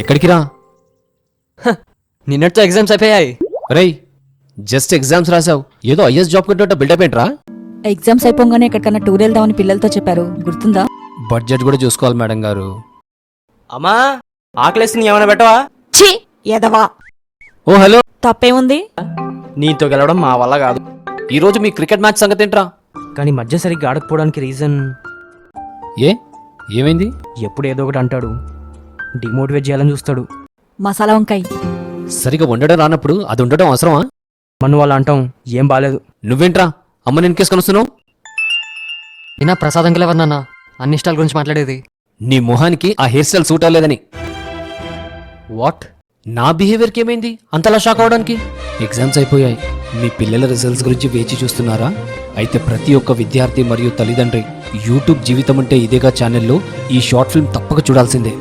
ఎక్కడికి రా? నిన్నటితో ఎగ్జామ్స్ అయిపోయాయి. రేయ్, జస్ట్ ఎగ్జామ్స్ రాసావు, ఏదో ఐఎస్ జాబ్ కొట్టినట్టు బిల్డప్ ఏంట్రా? ఎగ్జామ్స్ అయిపోగానే ఎక్కడికన్నా టూర్ వెళ్దామని పిల్లలతో చెప్పారు, గుర్తుందా? బడ్జెట్ కూడా చూసుకోవాలి మేడం గారు. అమ్మా, ఆకలేస్తుంది, ఏమైనా పెట్టవా? ఛీ ఎదవా. ఓ హలో, తప్పేముంది? నీతో గెలవడం మా వల్ల కాదు. ఈరోజు మీ క్రికెట్ మ్యాచ్ సంగతి ఏంట్రా? కానీ మధ్య సరిగ్గా ఆడకపోవడానికి రీజన్ ఏమైంది? ఎప్పుడు ఏదో ఒకటి అంటాడు, డిమోటివేట్ చేయాలని చూస్తాడు. మసాలా వంకాయ సరిగా వండడం రానప్పుడు అది ఉండడం అవసరమా? మన వాళ్ళు అంటాం ఏం బాలేదు. నువ్వేంట్రా అమ్మని ఎన్కేస్ కనుస్తున్నావు? నిన్న ప్రసాదం ఎవరినన్నా అన్ని ఇష్టాల గురించి మాట్లాడేది? నీ మొహానికి ఆ హెయిర్ స్టైల్ సూట్ అవ్వలేదని. వాట్? నా బిహేవియర్కి ఏమైంది అంతలా షాక్ అవడానికి? ఎగ్జామ్స్ అయిపోయాయి, మీ పిల్లల రిజల్ట్స్ గురించి వేచి చూస్తున్నారా? అయితే ప్రతి ఒక్క విద్యార్థి మరియు తల్లిదండ్రి యూట్యూబ్ జీవితం అంటే ఇదేగా ఛానల్లో ఈ షార్ట్ ఫిల్మ్ తప్పక చూడాల్సిందే.